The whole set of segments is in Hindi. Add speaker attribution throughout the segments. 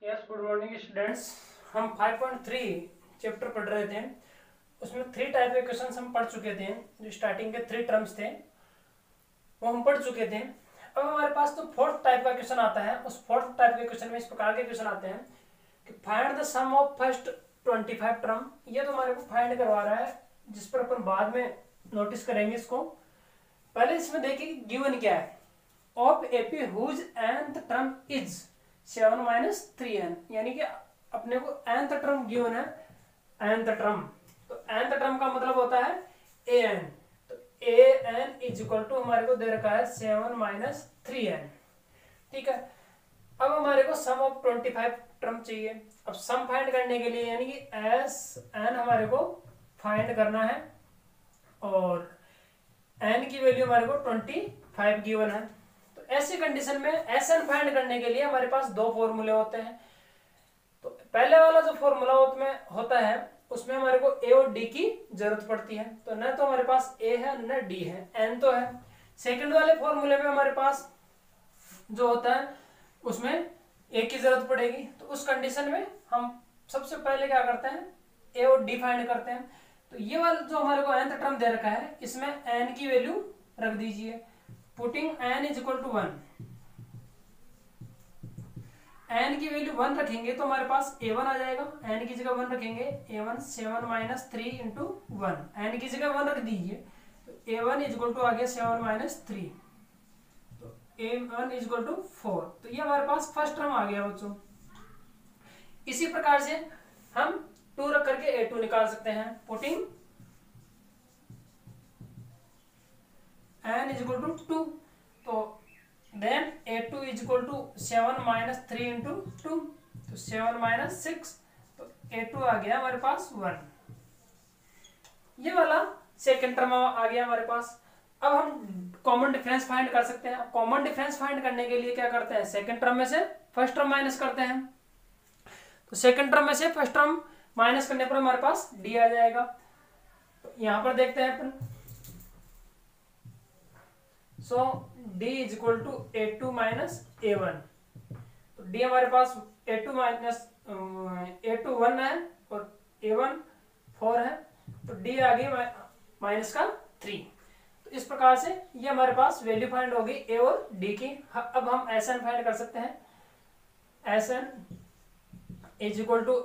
Speaker 1: Yes, good morning students. हम 5.3 चैप्टर पढ़ रहे थे। उसमें 3 टाइप के क्वेश्चन हम पढ़ चुके थे। जो स्टार्टिंग के 3 टर्म्स थे वो हम पढ़ चुके थे। अब हमारे पास तो 4th टाइप का क्वेश्चन आता है। उस 4th टाइप के क्वेश्चन में इस प्रकार के क्वेश्चन आते हैं कि find the sum of first 25 term. ये तो हमारे को फाइंड करवा रहा है, जिस पर अपन बाद में नोटिस करेंगे इसको। पहले इसमें देखिए गिवन क्या है। Of AP whose nth term is 7 - 3n, यानी कि अपने को nth टर्म गिवन है। nth टर्म, तो nth टर्म का मतलब होता है an। तो an इज इक्वल टू हमारे को दे रखा है 7 - 3n। ठीक है। अब हमारे को सम ऑफ 25 टर्म चाहिए। अब सम फाइंड करने के लिए यानी कि एस एन हमारे को फाइंड करना है और n की वैल्यू हमारे को 25 गिवन है। तो ऐसी कंडीशन में एस एन फाइंड करने के लिए हमारे पास 2 फॉर्मूले होते हैं। तो पहले वाला जो फॉर्मूला उसमें होता है उसमें हमारे को ए और डी की जरूरत पड़ती है। तो न तो हमारे पास ए है न डी है, एन तो है। सेकंड वाले फॉर्मूले में हमारे पास जो होता है उसमें ए की जरूरत पड़ेगी। तो उस कंडीशन में हम सबसे पहले क्या करते हैं, ए और डी फाइंड करते हैं। तो ये वाला जो हमारे को nth टर्म दे रखा है इसमें n की वैल्यू रख दीजिए। Putting n is equal to 1, n की वैल्यू 1 रखेंगे तो हमारे पास a1 आ जाएगा। n की जगह 1 रखेंगे, a1 7 - 3 इंटू 1, n की जगह 1 रख दीजिए। तो a1 इज इक्वल टू आ गया 7 - 3, तो a1 इज इक्वल टू 4। तो ये हमारे पास फर्स्ट टर्म आ गया बच्चों। इसी प्रकार से हम 2 रख करके a2 निकाल सकते हैं। Putting n is equal to 2, तो then a2 is equal to 7 - 3 into 2, तो 7 - 6, तो a2 आ गया हमारे पास 1। ये वाला सेकेंड टर्म आ गया हमारे पास। अब हम कॉमन डिफरेंस फाइंड कर सकते हैं। कॉमन डिफरेंस फाइंड करने के लिए क्या करते हैं, सेकेंड टर्म में से फर्स्ट टर्म माइनस करते हैं। तो सेकेंड टर्म में से फर्स्ट टर्म माइनस करने पर हमारे पास डी आ जाएगा। तो यहां पर देखते हैं अपन, so d is equal to a2 - a1। तो डी हमारे पास a2 a2 1 है और a1 4 है, तो डी आ गई माइनस का 3। तो इस प्रकार से ये हमारे पास वैल्यू फाइंड होगी ए और डी की। अब हम एस एन फाइंड कर सकते हैं। S N is equal to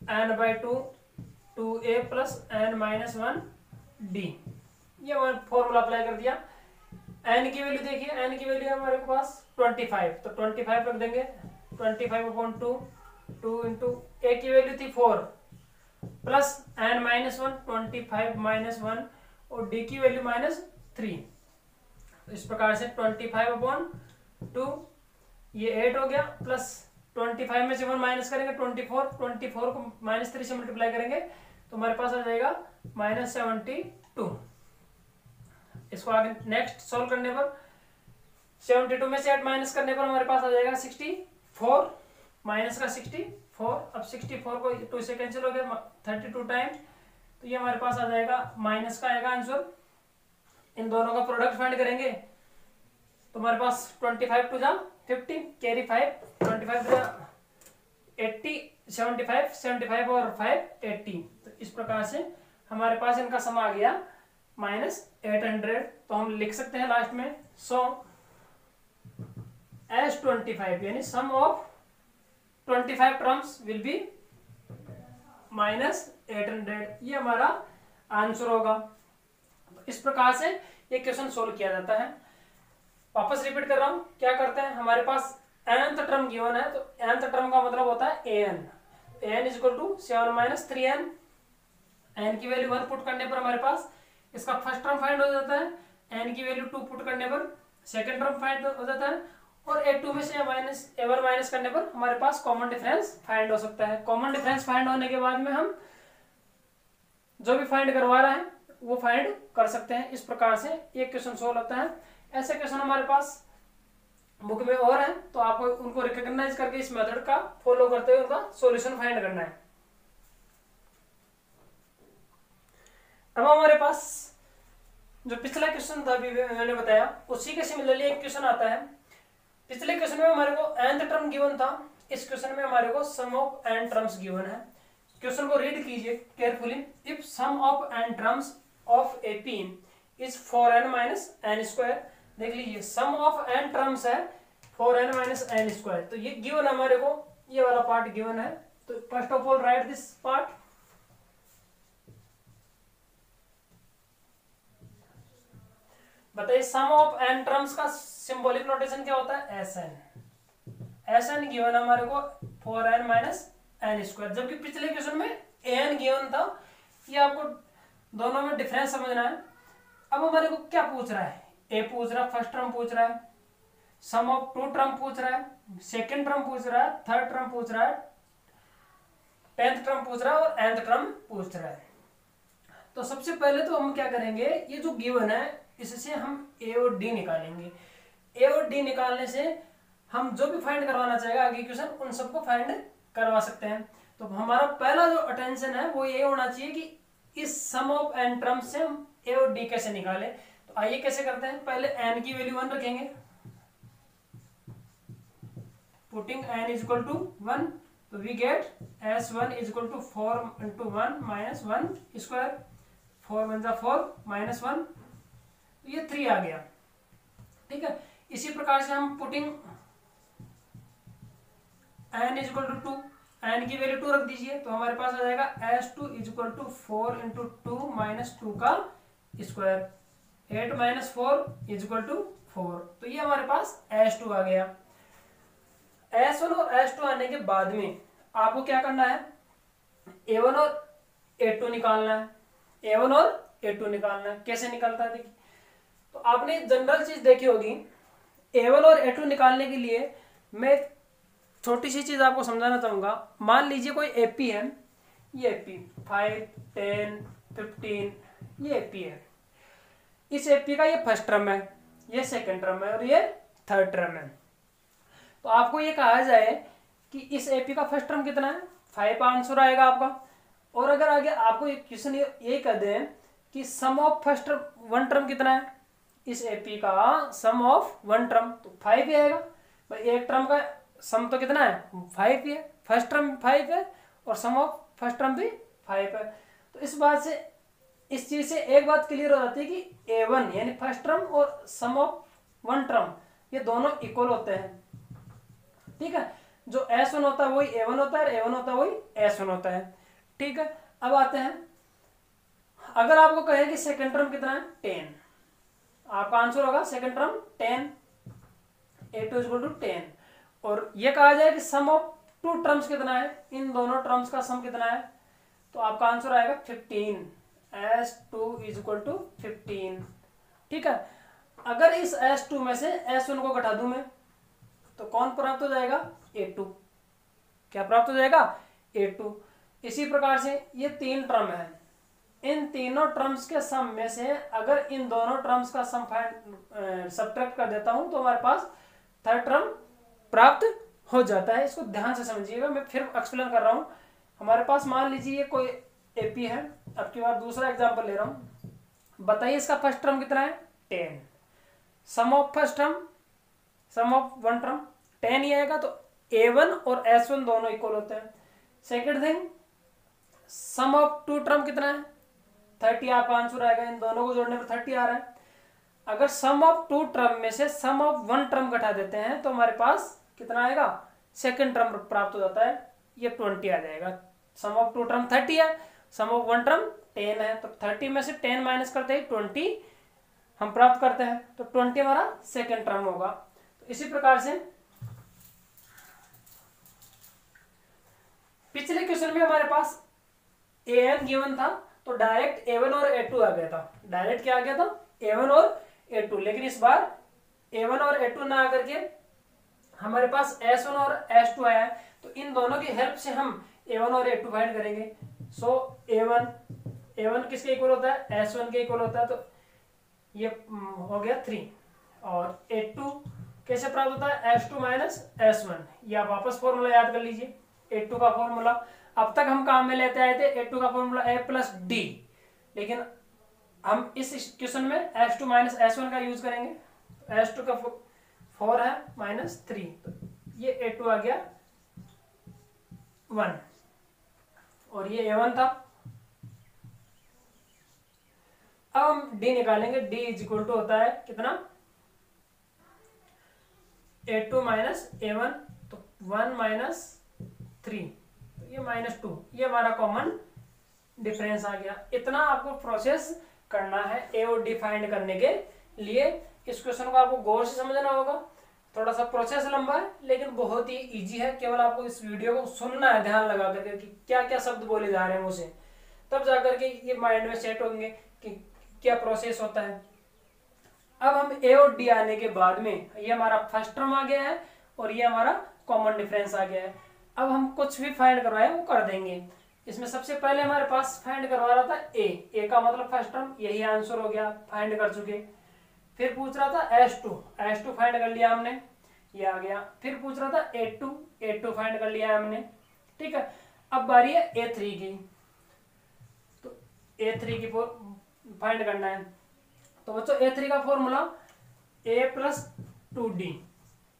Speaker 1: n/2 2a plus n - 1 D. ये हमारे फॉर्मूला अप्लाई कर दिया। n की वैल्यू देखिए, n की वैल्यू है हमारे पास 25, तो 25 रख देंगे। 25/2, 2 इंटू a की वैल्यू थी 4 प्लस n - 1, 25 - 1 और d की वैल्यू -3। तो इस प्रकार से 25/2 ये 8 हो गया, प्लस 25 में से 1 माइनस करेंगे 24 को -3 से मल्टीप्लाई करेंगे तो हमारे पास आ जाएगा -72। इसको आगे नेक्स्ट सॉल्व करने पर 72 में से 8 माइनस करने पर हमारे पास आ जाएगा 64, माइनस का 64। अब 64 को 2 से कैंसिल हो गया 32 टाइम, तो ये हमारे पास आ जाएगा माइनस का आएगा आंसर। इन दोनों का प्रोडक्ट फाइंड करेंगे तो हमारे पास 25 टू जा 50, कैरी 5, 25 टू जा 80, 75 और 5 80। तो इस प्रकार से हमारे पास इनका सम आ गया -800। तो हम लिख सकते हैं लास्ट में, सो S25 यानी सम ऑफ 25 टर्म्स विल बी -800। ये हमारा आंसर होगा। तो इस प्रकार से ये क्वेश्चन सोल्व किया जाता है। वापस रिपीट कर रहा हूं, क्या करते हैं, हमारे पास nth टर्म गिवन है। तो nth टर्म का मतलब होता है an। an is equal to 7 - 3n। n की वैल्यू 1 पुट करने पर हमारे पास इसका फर्स्ट टर्म फाइंड हो जाता है। n की वैल्यू 2 पुट करने पर सेकंड टर्म फाइंड हो जाता है और a2 में से a1 माइनस करने पर हमारे पास कॉमन डिफरेंस फाइंड हो सकता है। कॉमन डिफरेंस फाइंड होने के बाद में हम जो भी फाइंड करवा रहा है वो फाइंड कर सकते हैं। इस प्रकार से ये क्वेश्चन सोल्व होता है। ऐसे क्वेश्चन हमारे पास बुक में और है, तो आपको उनको रिकॉग्नाइज करके इस मेथड का फॉलो करते हुए उनका सॉल्यूशन फाइंड करना है। अब हमारे पास जो पिछला क्वेश्चन था अभी मैंने बताया, उसी के सिमिलरली एक क्वेश्चन आता है। पिछले क्वेश्चन में हमारे को nth टर्म गिवन था इस क्वेश्चन में हमारे को sum of N terms given है। क्वेश्चन को रीड कीजिए carefully. If sum of N terms of A P is 4n minus N square. देख लीजिए सम ऑफ एन टर्म्स है 4n माइनस एन स्क्वायर, तो ये गिवन हमारे को, ये वाला पार्ट गिवन है। तो first of all write this part. बताइए सम ऑफ एन टर्म्स का सिंबॉलिक नोटेशन क्या होता है? S N. S N given हमारे को 4n माइनस एन स्क्वायर, जबकि पिछले क्वेश्चन में एन गिवन था। ये आपको दोनों में डिफरेंस समझना है। अब हमारे को क्या पूछ रहा है? ए पूछ रहा है, फर्स्ट टर्म पूछ रहा है, सम ऑफ टू टर्म पूछ रहा है, सेकेंड टर्म पूछ रहा है, थर्ड टर्म पूछ रहा है, 10th टर्म पूछ रहा है और nth टर्म पूछ रहा है। तो सबसे पहले तो हम क्या करेंगे, ये जो गिवन है इससे हम ए और डी निकालेंगे। ए और डी निकालने से हम जो भी फाइंड करवाना चाहेगा आगे क्वेश्चन, उन सबको फाइंड करवा सकते हैं। तो हमारा पहला जो अटेंशन है वो ये होना चाहिए कि इस सम ऑफ एन टर्म्स से हम ए और डी कैसे निकाले। तो आइए कैसे करते हैं। पहले एन की वैल्यू 1 रखेंगे, putting N is equal to 1, तो we get s1 is equal to 4 into 1 minus 1 square, 4 1 जा 4 माइनस 1, तो ये 3 आ गया। ठीक है, इसी प्रकार से हम putting n is equal to 2, n की वैल्यू 2 रख दीजिए, तो हमारे पास आ जाएगा s2 is equal to 4 into 2 minus 2 का square, 8 minus 4 is equal to 4। तो ये हमारे पास s2 आ गया। s1 और s2 आने के बाद में आपको क्या करना है, a1 और a2 निकालना है। a1 और a2 निकालना है, कैसे निकलता है देखिए। तो आपने जनरल चीज देखी होगी, a1 और a2 निकालने के लिए मैं छोटी सी चीज आपको समझाना चाहूंगा। मान लीजिए कोई एपी है, ये एपी 5 10 15 ये एपी है। इस एपी का ये फर्स्ट टर्म है, ये सेकंड टर्म है और ये थर्ड टर्म है। तो आपको ये कहा जाए कि इस एपी का फर्स्ट टर्म कितना है, 5 आंसर आएगा आपका। और अगर आगे आपको एक क्वेश्चन ये कह दें कि सम ऑफ फर्स्ट वन टर्म कितना है, इस एपी का सम ऑफ वन टर्म, तो 5 ही आएगा भाई। एक टर्म का सम तो कितना है, 5 ही है, फर्स्ट टर्म 5 है और सम ऑफ फर्स्ट टर्म भी 5 है। तो इस बात से, इस चीज से एक बात क्लियर हो जाती है कि a1 यानी फर्स्ट टर्म और सम ऑफ वन टर्म ये दोनों इक्वल होते हैं। ठीक है, जो s1 होता है वही a1 होता है और a1 होता है वही s1 होता है। ठीक है, अब आते हैं, अगर आपको कहे कि सेकंड टर्म कितना है 10, आपका आंसर होगा second term 10, a2 is equal to 10। और ये कहा जाए कि सम ऑफ टू टर्म्स कितना है, इन दोनों टर्म्स का सम कितना है, तो आपका आंसर आएगा 15, s2 इज इक्वल टू 15। ठीक है, अगर इस s2 में से s1 को घटा दूं मैं, तो कौन प्राप्त हो जाएगा, a2। क्या प्राप्त हो जाएगा, a2। इसी प्रकार से ये 3 टर्म है, इन तीनों टर्म्स के सम में से अगर इन दोनों टर्म्स का सम सब्ट्रैक्ट कर देता हूं तो हमारे पास थर्ड टर्म प्राप्त हो जाता है। इसको ध्यान से समझिएगा, मैं फिर एक्सप्लेन कर रहा हूं। हमारे पास मान लीजिए ये कोई एपी है, अब की बार दूसरा एग्जांपल ले रहा हूं। बताइए इसका फर्स्ट टर्म कितना है, 10, sum of first term sum of one term 10 ही आएगा, तो a1 और s1 दोनों इक्वल होते हैं। Second thing, sum of two term कितना है, 30 आपका आंसर आएगा, इन दोनों को जोड़ने पर 30 आ रहा है। अगर सम ऑफ टू टर्म में से सम ऑफ वन टर्म घटा देते हैं तो हमारे पास कितना आएगा, सेकंड टर्म प्राप्त हो जाता है, ये 20 आ जाएगा। सम ऑफ टू टर्म 30 है, सम ऑफ वन टर्म 10 है, तो 30 में से 10 माइनस करते ही 20 हम प्राप्त करते हैं, तो 20 हमारा सेकंड टर्म होगा। तो इसी प्रकार से पिछले क्वेश्चन में हमारे पास an गिवन था, तो डायरेक्ट a1 और a2 आ गया था। डायरेक्ट क्या आ गया था, a1 और a2। लेकिन इस बार a1 और a2 ना आकर के हमारे पास s1 और s2 आया है, तो इन दोनों की हेल्प से हम a1 और a2 फाइंड करेंगे। सो a1 किसके इक्वल होता है, s1 के इक्वल होता है, तो ये हो गया 3। और a2 कैसे प्राप्त होता है, s2 माइनस s1। ये आप वापस फॉर्मूला याद कर लीजिए, a2 का फॉर्मूला अब तक हम काम में लेते आए थे, a2 का फॉर्मूला a प्लस डी, लेकिन हम इस क्वेश्चन में s2 माइनस s1 का यूज करेंगे। s2 का 4 है माइनस 3, तो ये a2 आ गया 1 और ये A1 था। अब हम D निकालेंगे। D इज इक्वल टू होता है कितना, A2 माइनस A1, तो 1 माइनस 3, तो ये -2, ये हमारा कॉमन डिफरेंस आ गया। इतना आपको प्रोसेस करना है ए और डी फाइंड करने के लिए। इस क्वेश्चन को आपको गौर से समझना होगा। थोड़ा सा प्रोसेस लंबा है लेकिन बहुत ही इजी है। केवल आपको इस वीडियो को सुनना है ध्यान लगा करके कि क्या क्या शब्द बोले जा रहे हैं मुझे, तब जाकर के ये माइंड में सेट होंगे कि क्या प्रोसेस होता है। अब हम ए और डी आने के बाद में ये हमारा फर्स्ट टर्म आ गया है और ये हमारा कॉमन डिफरेंस आ गया है। अब हम कुछ भी फाइंड करवाए वो कर देंगे। इसमें सबसे पहले हमारे पास फाइंड करवा रहा था ए का मतलब फर्स्ट टर्म, यही आंसर हो गया, फाइंड कर चुके। फिर पूछ रहा था एस टू फाइंड कर लिया हमने, ये आ गया। फिर पूछ रहा था ए टू फाइंड कर लिया हमने, ठीक है। अब बारी है ए3 की, तो ए3 की फाइंड करना है। तो बच्चों ए3 का फॉर्मूला a+2d,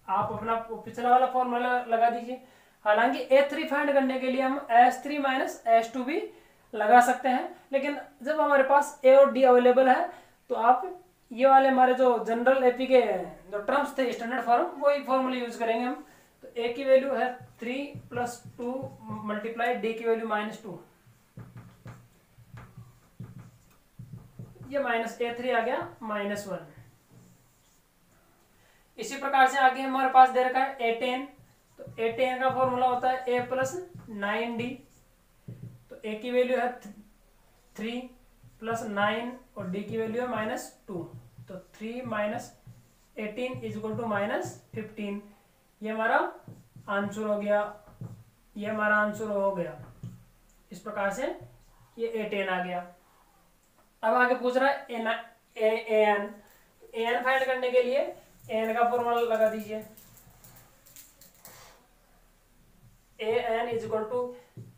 Speaker 1: आप अपना पिछला वाला फॉर्मूला लगा दीजिए। हालांकि A3 फाइंड करने के लिए हम S3 माइनस S2 भी लगा सकते हैं, लेकिन जब हमारे पास A और D अवेलेबल है तो आप ये वाले हमारे जो जनरल एपी के जो टर्म्स थे स्टैंडर्ड फॉर्म, वही फॉर्मूला यूज करेंगे हम। तो A की वैल्यू है 3 + 2 मल्टीप्लाई D की वैल्यू -2, ये -A3 आ गया -1। इसी प्रकार से आगे हमारे पास दे रखा है A10, तो A10 का फॉर्मूला होता है A+9D, तो A की वैल्यू है 3 + 9 और D की वैल्यू है -2, तो 3 - 18 = -15। ये हमारा आंसर हो गया, ये हमारा आंसर हो गया। इस प्रकार से ये A10 आ गया। अब आगे पूछ रहा है AN फाइंड करने के लिए AN का फॉर्मूला लगा दीजिए। AN =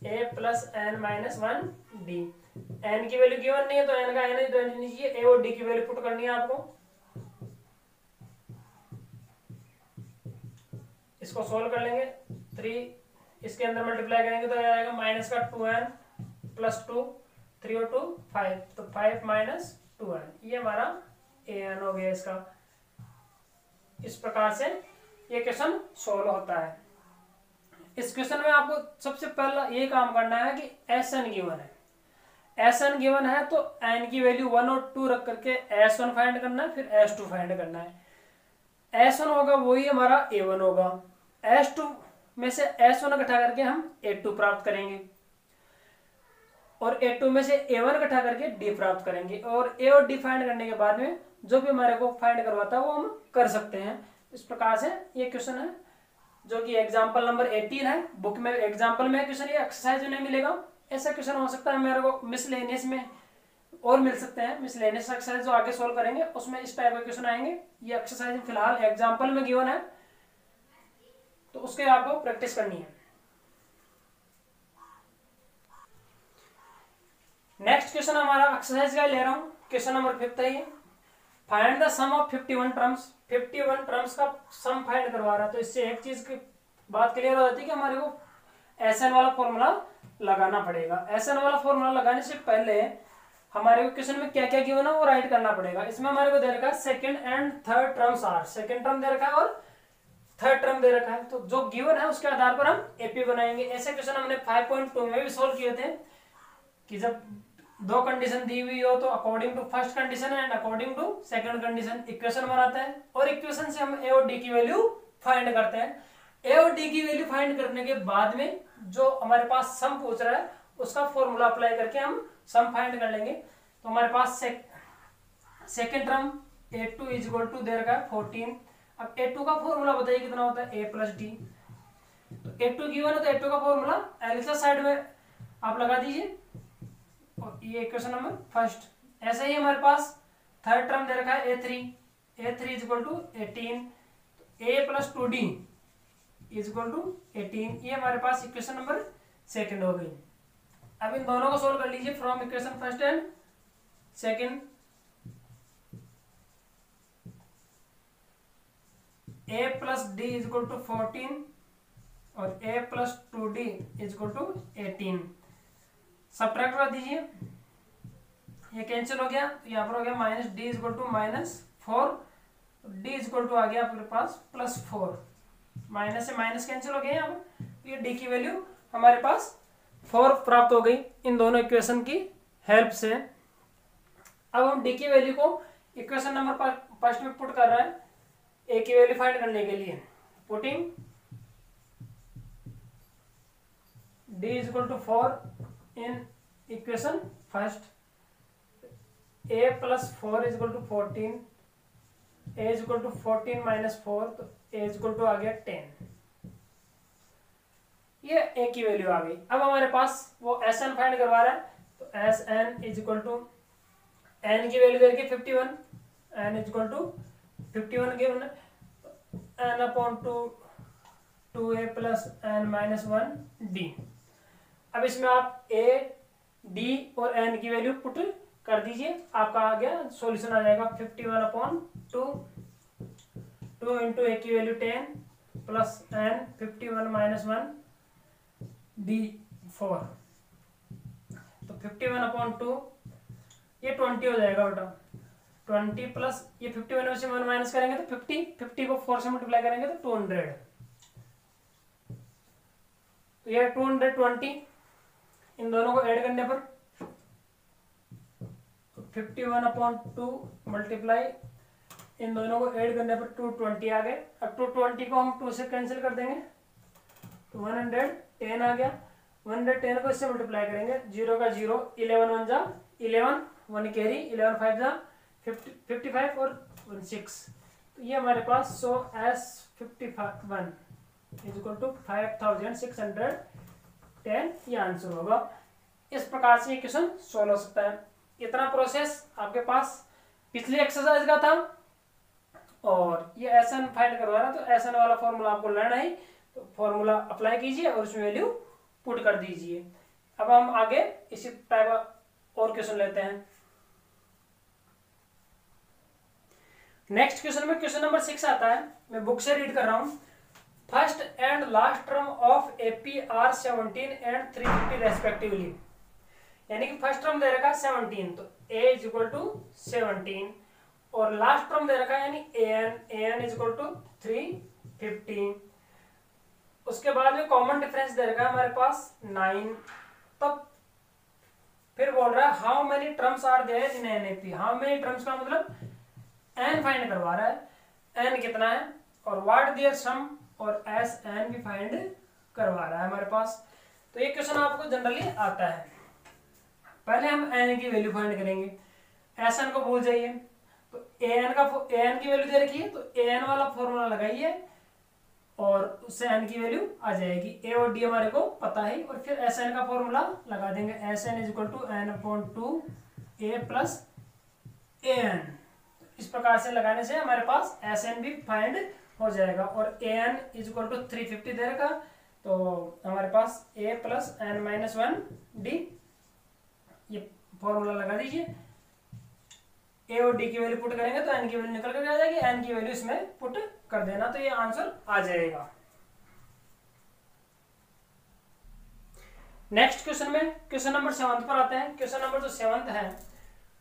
Speaker 1: A + n-1D। n की वैल्यू गिवन नहीं है तो n का n ही तो n लीजिए। A और D की वैल्यू पुट करनी है आपको। इसको सोल्व कर लेंगे, 3 इसके अंदर मल्टीप्लाई करेंगे तो आएगा -2n + 2, 3 और 2 5, तो 5 - 2n, ये हमारा AN हो गया इसका। इस प्रकार से ये क्वेश्चन सोल्व होता है। इस क्वेश्चन में आपको सबसे पहला ये काम करना है कि Sn गिवन है। Sn गिवन है तो n की वैल्यू 1 और 2 रख करके S1 फाइंड करना है, फिर S2 फाइंड करना है। S1 होगा वही हमारा A1 होगा, S2 में से S1 घटा करके हम A2 प्राप्त करेंगे और A2 में से A1 घटा करके D प्राप्त करेंगे। और A और D फाइंड करने के बाद में जो भी हमारे को फाइंड करवाता है वो हम कर सकते हैं। इस प्रकार से ये क्वेश्चन है जो कि एग्जाम्पल नंबर 18 है। बुक में एग्जाम्पल में क्वेश्चन, ये एक्सरसाइज में नहीं मिलेगा। ऐसा क्वेश्चन हो सकता है मेरे को मिसलेनियस में और मिल सकते हैं। मिसलेनियस एक्सरसाइज जो आगे सोल्व करेंगे उसमें इस टाइप के क्वेश्चन आएंगे। ये एक्सरसाइज फिलहाल एग्जाम्पल में गिवन है तो उसके आपको प्रैक्टिस करनी है। नेक्स्ट क्वेश्चन हमारा एक्सरसाइज का ले रहा हूं, क्वेश्चन नंबर 5 है ये। Find the sum of 51 terms. 51 terms का सम फाइंड करवा रहा है। तो इससे एक चीज की बात क्लियर हो जाती है कि हमारे को SN वाला फॉर्मूला लगाना पड़ेगा। SN वाला फॉर्मूला लगाने से पहले हमारे को क्वेश्चन में क्या क्या गिवन है वो राइट करना पड़ेगा। इसमें हमारे को दे रखा है second and third terms are, second term दे रखा है और थर्ड टर्म दे रखा है। तो जो गिवन है उसके आधार पर हम एपी बनाएंगे। ऐसे क्वेश्चन हमने 5.2 में भी सोल्व किए थे कि जब दो कंडीशन दी हुई हो तो according to first condition and according to second condition equation बनाते हैं और इक्वेशन से हम ए और डी की वैल्यू फाइंड करते हैं। ए और डी की वैल्यू फाइंड करने के बाद में जो हमारे पास सम पूछ रहा है उसका फॉर्मूला अप्लाई करके हम सम फाइंड कर लेंगे। तो हमारे पास सेकंड टर्म A2 = दे रखा है 14। अब A2 का फॉर्मूला बताइए कितना होता है, A + D। तो A2 गिवन है तो A2 का फॉर्मूला एलएचएस साइड में आप लगा दीजिए और ये इक्वेशन नंबर फर्स्ट। ऐसे ही हमारे पास थर्ड टर्म दे रखा है A3 = 18, A + 2D = 18, ये हमारे पास इक्वेशन नंबर सेकंड हो गई। अब इन दोनों को सोल्व कर लीजिए from equation first and second. A + D = 14 और a plus 2d is equal to 18। Subtract कर दीजिए, ये कैंसिल हो गया, तो यहाँ पर हो गया minus d is equal to -4, d is equal to आ गया आपके पास +4, माइनस से माइनस कैंसिल हो गया यहाँ पर, तो ये डी की वैल्यू हमारे पास 4 प्राप्त हो गई इन दोनों इक्वेशन की हेल्प से। अब हम डी की वैल्यू को इक्वेशन नंबर फर्स्ट में पुट कर रहे हैं ए की वैल्यू फाइंड करने के लिए। Putting D is equal to 4 in equation first, a plus 4 is equal to 14, a is equal to 14 minus 4, तो a इजक्वल टू आ गया 10। ये a की वैल्यू आ गई। अब हमारे पास वो Sn फाइंड करवा रहा है, तो Sn इजक्वल टू n की वैल्यू दे रखी 51, n इजक्वल टू 51 गिवन है, n upon 2a plus n minus 1d। अब इसमें आप a, d और n की वैल्यू पुट कर दीजिए, आपका आ गया सॉल्यूशन आ जाएगा 51/2, 2 इंटू ए की value 10 plus n 51 minus 1 d 4, तो 51/2 ये 20 हो जाएगा बेटा, 20 प्लस ये 51 में से 1 माइनस करेंगे तो 50 को 4 से मल्टीप्लाई करेंगे तो 200, तो ये 220, इन दोनों को ऐड करने पर 51/2 मल्टीप्लाई, इन दोनों को ऐड करने पर 220 आ गए। अब 220 को हम 2 से कैंसिल कर देंगे तो 110 आ गया, 110 को इससे मल्टीप्लाई करेंगे, 0 का 0, 11 1 जा 11, 1 कैरी, 11 5 जा 55 और 6, तो ये हमारे पास S51 इक्वल टू 5610 ये आंसर होगा। इस प्रकार से क्वेश्चन सॉल्व हो सकता है। इतना प्रोसेस आपके पास पिछली एक्सरसाइज का था, और ये Sn फाइंड करवा रहा है, तो Sn वाला फॉर्मूला आपको लेना है, तो फॉर्मूला अप्लाई कीजिए और उसमें वैल्यू पुट कर दीजिए। अब हम आगे इसी टाइप का और क्वेश्चन लेते हैं। नेक्स्ट क्वेश्चन में क्वेश्चन नंबर 6 आता है, मैं बुक से रीड कर रहा हूं। First and last term of AP are 17 and 350 respectively, यानी कि फर्स्ट टर्म दे रखा है 17, तो a इज इक्वल टू 17, और लास्ट टर्म दे रखा है यानी an इज इक्वल टू 350। उसके बाद में कॉमन डिफरेंस दे रखा है हमारे पास 9। तब फिर बोल रहा है how many terms are there in an AP, how many terms का मतलब n फाइंड करवा रहा है, n कितना है, और व्हाट देयर सम और Sn भी फाइंड करवा रहा है हमारे पास। तो ये क्वेश्चन आपको जनरली आता है। पहले हम n की वैल्यू फाइंड करेंगे, Sn को भूल जाइए, तो an की वैल्यू दे रखी है, तो an वाला फॉर्मूला लगाइए और उससे n की वैल्यू आ जाएगी। a और d हमारे को पता है, और फिर Sn का फॉर्मूला लगा देंगे, Sn is equal to n/2 a plus an। इस प्रकार से लगाने से हमारे पास Sn भी फाइंड हो जाएगा, और an इज इक्वल टू 350 दे रखा, तो हमारे पास a plus n minus 1d, ये फॉर्मूला लगा दीजिए। a और d की वैल्यू पुट करेंगे तो n की वैल्यू निकल कर आ जाएगी, n की वैल्यू इसमें पुट कर देना, तो ये आंसर आ जाएगा। नेक्स्ट क्वेश्चन में क्वेश्चन नंबर 7 पर आते हैं। क्वेश्चन नंबर जो 7 है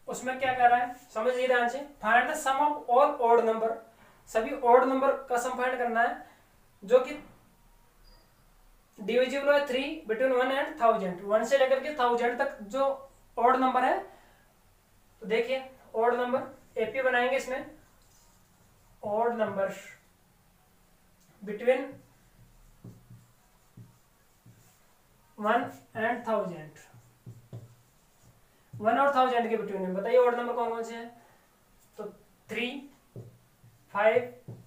Speaker 1: उसमें क्या कर रहा है, समझिए ध्यान से। Find the sum of all odd number, सभी ऑड नंबर का सम फाइंड करना है जो कि डिविजिबल है 3 बिटवीन 1 एंड 1000, 1 से लेकर के 1000 तक जो ऑड नंबर है। तो देखिए ऑड नंबर एपी बनाएंगे, इसमें ऑड नंबर बिटवीन 1 एंड 1000, 1 और 1000 के बिटवीन में बताइए ऑड नंबर कौन कौन से हैं। तो 3, 5,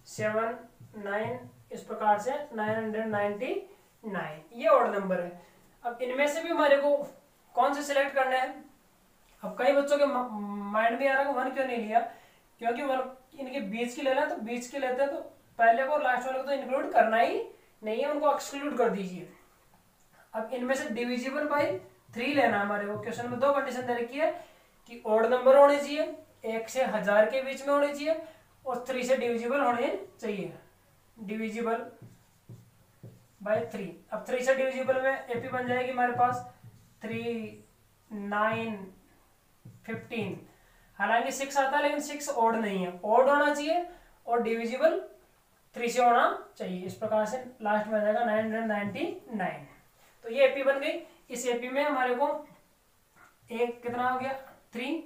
Speaker 1: 7, 9, इस प्रकार से 999 ये ऑड नंबर है। अब इनमें से भी हमारे को कौन से सिलेक्ट करना है। अब कई बच्चों के माइंड में आ रहा है 1 क्यों नहीं लिया, क्योंकि 1 इनके बीच की लेना है, तो बीच की लेते हैं तो पहले को लास्ट वाले को तो इंक्लूड करना ही नहीं है, उनको एक्सक्लूड कर दीजिए। अब इनमें से डिविजिबल बाय 3 लेना है हमारे को। क्वेश्चन में 2 कंडीशन दे रखी है कि ऑड नंबर होने चाहिए, 1 से 1000 के बीच में होने चाहिए, और 3 से डिविजिबल होने चाहिए। Divisible by 3। अब 3 से डिविजिबल में एपी बन जाएगी हमारे पास 3, 9, 15। हालांकि 6 आता है लेकिन 6 ऑड नहीं है, ऑड होना चाहिए और डिविजिबल 3 से होना चाहिए। इस प्रकार से लास्ट में आ जाएगा 999। तो ये एपी बन गई। इस एपी में हमारे को एक कितना हो गया 3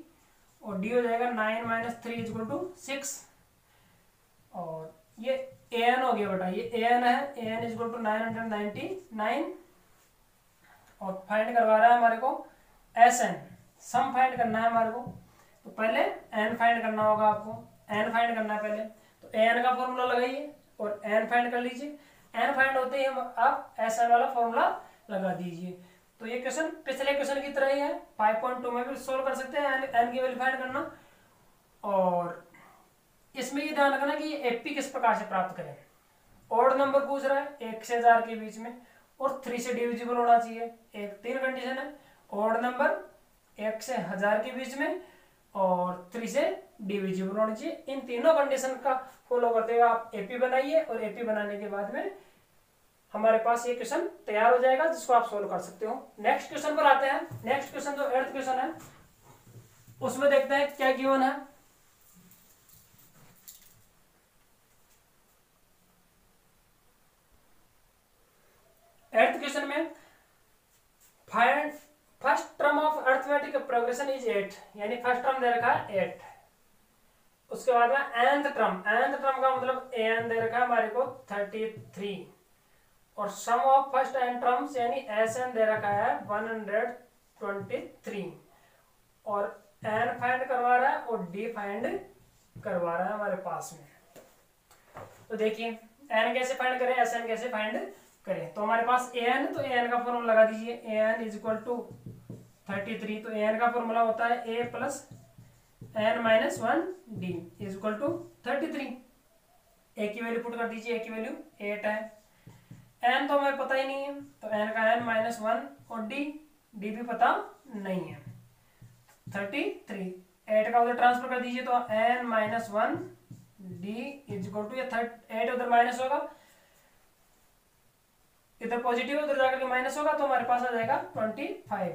Speaker 1: और डी हो जाएगा 9 माइनस 3 इक्वल टू 6। और ये एन हो गया बेटा, ये एन है, एन इक्वल टू 999। और फाइंड करवा रहा है हमारे को एस एन, सम फाइंड करना है हमारे को। तो पहले एन फाइंड करना होगा आपको, एन फाइंड करना है पहले। तो एन का फॉर्मूला लगाइए और एन फाइंड कर लीजिए। एन फाइंड होते ही हम आप एस एन वाला फॉर्मूला लगा दीजिए। तो ये क्वेश्चन पिछले क्वेश्चन की तरह ही है, 5.2 में भी सोल्व कर सकते हैं एन की वैल्यू फाइंड करना। और इसमें ये ध्यान रखना कि ये एपी किस प्रकार से प्राप्त करें। ऑड नंबर पूछ रहा है 1 से 1000 के बीच में और 3 से डिविजिबल होना चाहिए। एक 3 कंडीशन है, ऑड नंबर 1 से 1000 के बीच में और 3 से डिविजिबल होना चाहिए। इन तीनों कंडीशन का फॉलो करते हुए आप एपी बनाइए और एपी बनाने के बाद में हमारे पास ये क्वेश्चन तैयार हो जाएगा जिसको आप सोल्व कर सकते हो। नेक्स्ट क्वेश्चन पर आते हैं। नेक्स्ट क्वेश्चन जो 8th क्वेश्चन है उसमें देखते हैं क्या गिवन है। एट्थ क्वेश्चन में find first term of arithmetic progression is 8, यानी फर्स्ट टर्म दे रखा है 8। उसके बाद में nth टर्म का मतलब एन दे रखा है हमारे को 33 और सम ऑफ फर्स्ट एन टर्म्स यानी एस एन दे रखा है 123 और एन फाइंड करवा रहा है और डी फाइंड करवा रहा है हमारे पास में। तो देखिए एन कैसे फाइंड करें, एस एन कैसे फाइंड करें। तो हमारे पास ए एन, तो ए एन का फॉर्मूला लगा दीजिए। A N is equal to 33, तो ए एन का फॉर्मूला होता है a plus n minus 1 D is equal to 33। A की वैल्यू पुट कर दीजिए, ए की वैल्यू 8 है। एन तो हमें पता ही नहीं है तो एन का एन माइनस 1 और डी भी पता नहीं है। 33 8 का उधर ट्रांसफर कर दीजिए तो N minus 1 D is equal to 8 उधर माइनस होगा, इधर पॉजिटिव है उधर जाकर के माइनस होगा तो हमारे पास आ जाएगा 25।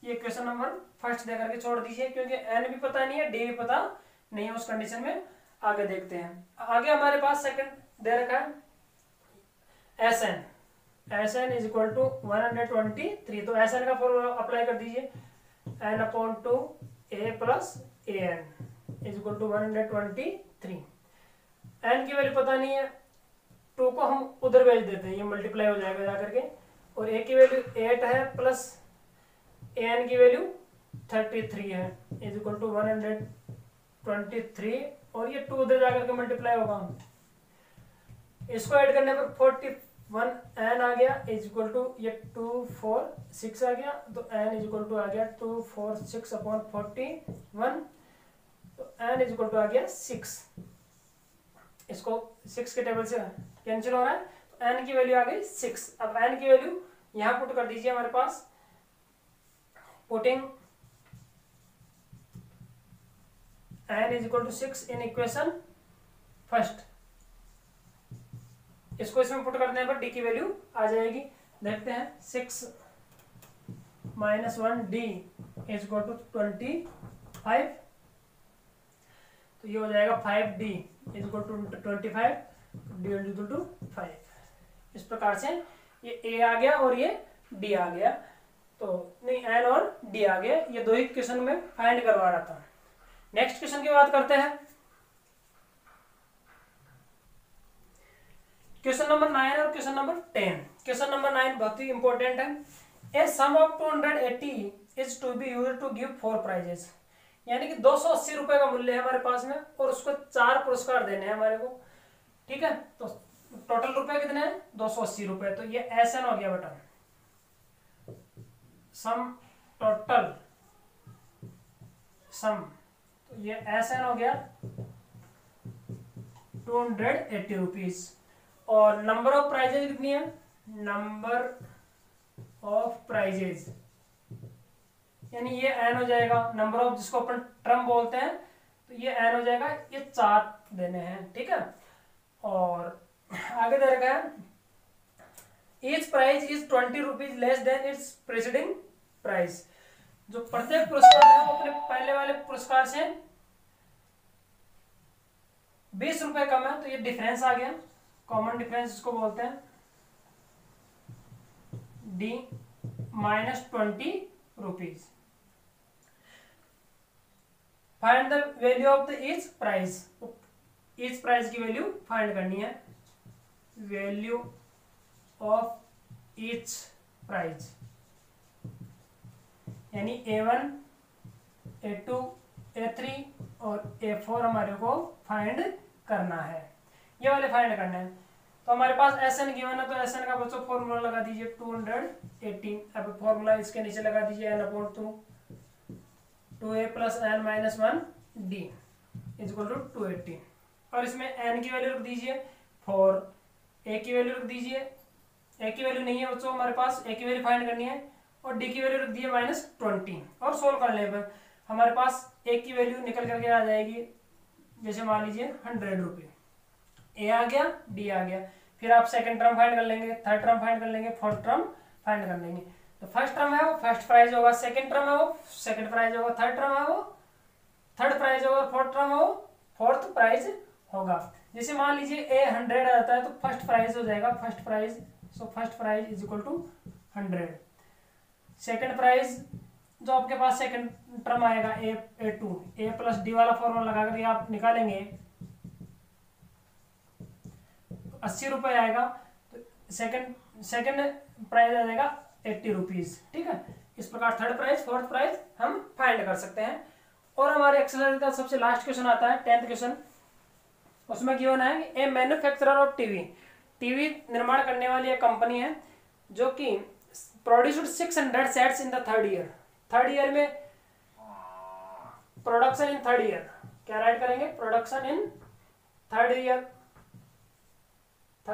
Speaker 1: ये क्वेश्चन नंबर फर्स्ट दे करके छोड़ दीजिए क्योंकि एन भी पता नहीं है डी भी पता नहीं है। उस कंडीशन में आगे देखते हैं। आगे हमारे पास सेकंड दे रखा है S N is equal to 123। तो एस एन का फॉर्मूला अप्लाई कर दीजिए, N upon 2 A plus A N is equal to 123। एन की वैल्यू पता नहीं है, 2 को हम उधर भेज देते हैं, ये मल्टीप्लाई हो जाएगा जाकर के। और ए की वैल्यू 8 है प्लस ए एन की वैल्यू 33 है इज इक्वल टू 123 और ये 2 उधर जाकर के मल्टीप्लाई होगा। इसको ऐड करने पर 41 एन आ गया इज इक्वल टू ये 246 आ गया, तो एन इज इक्वल टू आ गया 246 अपॉन 41, तो एन इज इक्वल टू आ गया 6। इसको 6 के टेबल से कैंसिल हो रहा है तो एन की वैल्यू आ गई 6। अब एन की वैल्यू यहां पुट कर दीजिए हमारे पास, putting N is equal to 6 in equation first. इसको इसमें पुट करने पर डी की वैल्यू आ जाएगी। देखते हैं 6 minus 1 D is equal to 25, तो ये हो जाएगा 5 D is equal to 25, D is equal to 5। इस प्रकार से ये ए आ गया और ये डी आ गया, तो नहीं एन और डी आ गया। ये दो ही क्वेश्चन में फाइंड करवा रहा था। नेक्स्ट क्वेश्चन की बात करते हैं। क्वेश्चन नंबर 9 और क्वेश्चन नंबर 10। क्वेश्चन नंबर 9 बहुत ही इंपॉर्टेंट है। A sum of 280 is to be used to give 4 prizes, यानी कि 280 रुपए का मूल्य है हमारे पास में और उसको 4 पुरस्कार देने हैं हमारे को। ठीक है, तो टोटल रुपए कितने हैं 280 रुपए। तो ये एस एन हो गया बेटा, सम टोटल सम, तो ये एस एन हो गया 280 रुपीज। और नंबर ऑफ प्राइजेज कितनी है, नंबर ऑफ प्राइजेज यानी ये एन हो जाएगा, नंबर ऑफ जिसको अपन टर्म बोलते हैं तो ये एन हो जाएगा, ये 4 देने हैं। ठीक है, और आगे दे रखा है each price is 20 rupees less than it's preceding price. जो प्रत्येक पुरस्कार है वो अपने पहले वाले पुरस्कार से 20 रुपए कम है, तो ये डिफरेंस आ गया, कॉमन डिफरेंस इसको बोलते हैं, D -20 rupees. Find the value of the each price, each price की वैल्यू फाइंड करनी है, वैल्यू ऑफ ईच प्राइस, यानी A1, A2, A3 और A4 हमारे को फाइंड करना है, ये वाले फाइंड करने हैं। तो हमारे पास SN गिवन है, तो SN का बच्चों फॉर्मूला लगा दीजिए 218। अब फॉर्मूला इसके नीचे लगा दीजिए n/2 2a + n - 1 d = 280, और इसमें n की वैल्यू रख दीजिए 4, a की वैल्यू रख दीजिए, a की वैल्यू नहीं है बच्चों हमारे पास, a की वैल्यू फाइंड करनी है, और d की वैल्यू रख दी है -20, और सोल्व करने पर हमारे पास a की वैल्यू निकल करके आ जाएगी, जैसे मान लीजिए 100 रुपये, a आ गया, d आ गया। फिर आप सेकंड टर्म फाइंड कर लेंगे, थर्ड टर्म फाइंड कर लेंगे, फोर्थ टर्म फाइंड कर लेंगे। तो फर्स्ट टर्म है वो फर्स्ट प्राइज होगा, सेकंड टर्म है वो सेकंड प्राइज होगा, थर्ड टर्म है वो थर्ड प्राइज होगा, फोर्थ टर्म है वो फोर्थ प्राइज होगा। जैसे मान लीजिए a 100 आता है, तो फर्स्ट प्राइज हो जाएगा first prize, so first prize = 100। Second prize जो आपके पास सेकंड टर्म आएगा A2, a + d वाला फॉर्मूला लगा करके आप निकालेंगे, 80 रुपए आएगा, तो सेकंड प्राइज आ जाएगा 80 रुपीज। ठीक है, इस प्रकार थर्ड प्राइज फोर्थ प्राइज हम फाइंड कर सकते हैं। और हमारे एक्सरसाइज का सबसे लास्ट क्वेश्चन आता है 10th क्वेश्चन, उसमें गिवन है ए मैन्युफैक्चरर ऑफ टीवी निर्माण करने वाली एक कंपनी है जो कि produced 600 sets in the third year में, प्रोडक्शन इन थर्ड ईयर, क्या राइट करेंगे, प्रोडक्शन इन थर्ड ईयर =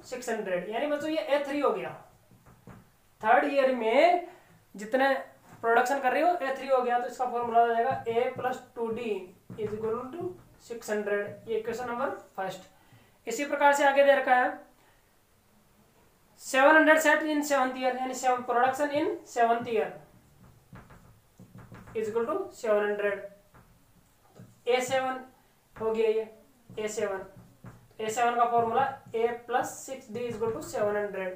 Speaker 1: 600, यानी बच्चों ये A3 हो गया, थर्ड ईयर में जितने प्रोडक्शन कर रही हो A3 हो गया, तो इसका फॉर्मूला हो जाएगा a + 2d = 600। ये क्वेश्चन नंबर फर्स्ट। इसी प्रकार से आगे दे रखा है 700 सेट इन 7th ईयर, यानी production in 7th year = 700। A7 हो गया, ये A7 का फॉर्मूला a + 6d = 700।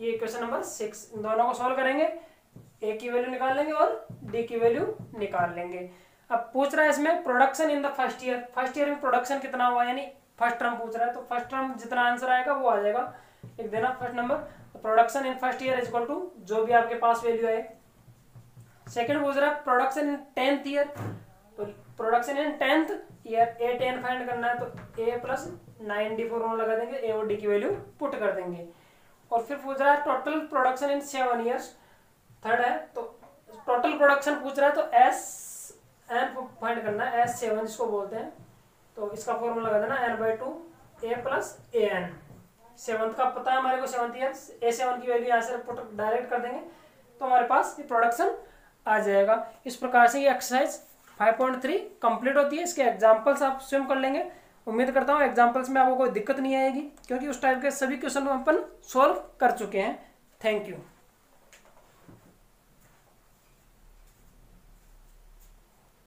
Speaker 1: ये क्वेश्चन नंबर 6, इन दोनों को सॉल्व करेंगे, a की वैल्यू निकाल लेंगे और d की वैल्यू निकाल लेंगे। अब पूछ रहा है इसमें production in the first year में प्रोडक्शन कितना हुआ, यानी फर्स्ट टर्म पूछ रहा है, तो फर्स्ट टर्म जितना आंसर आएगा वो आ जाएगा, लिख देना फर्स्ट नंबर। तो प्रोडक्शन इन फर्स्ट ईयर = जो भी आपके पास वैल्यू आए। सेकंड पूछ रहा है प्रोडक्शन इन 10th ईयर, तो production in 10th year A10 find करना है, तो a + 9d फॉर्मूला लगा देंगे, a और d की वैल्यू पुट कर देंगे। और फिर पूछ रहा है total production in 7 years, third है, तो टोटल प्रोडक्शन पूछ रहा है, तो SN फाइंड करना है, S7 जिसको बोलते हैं, तो इसका फॉर्मूला लगा देना n/2 a + an। 7th का पता है हमारे को 7th ईयर, A7 की वैल्यू यहाँ से पुट डायरेक्ट कर देंगे, तो हमारे पास ये प्रोडक्शन आ जाएगा। इस प्रकार से ये एक्सरसाइज 5.3 कंप्लीट होती है। इसके एग्जांपल्स आप स्वयं कर लेंगे। उम्मीद करता हूँ एग्जांपल्स में आपको कोई दिक्कत नहीं आएगी, क्योंकि उस टाइप के सभी क्वेश्चन अपन सॉल्व कर चुके हैं। Thank you.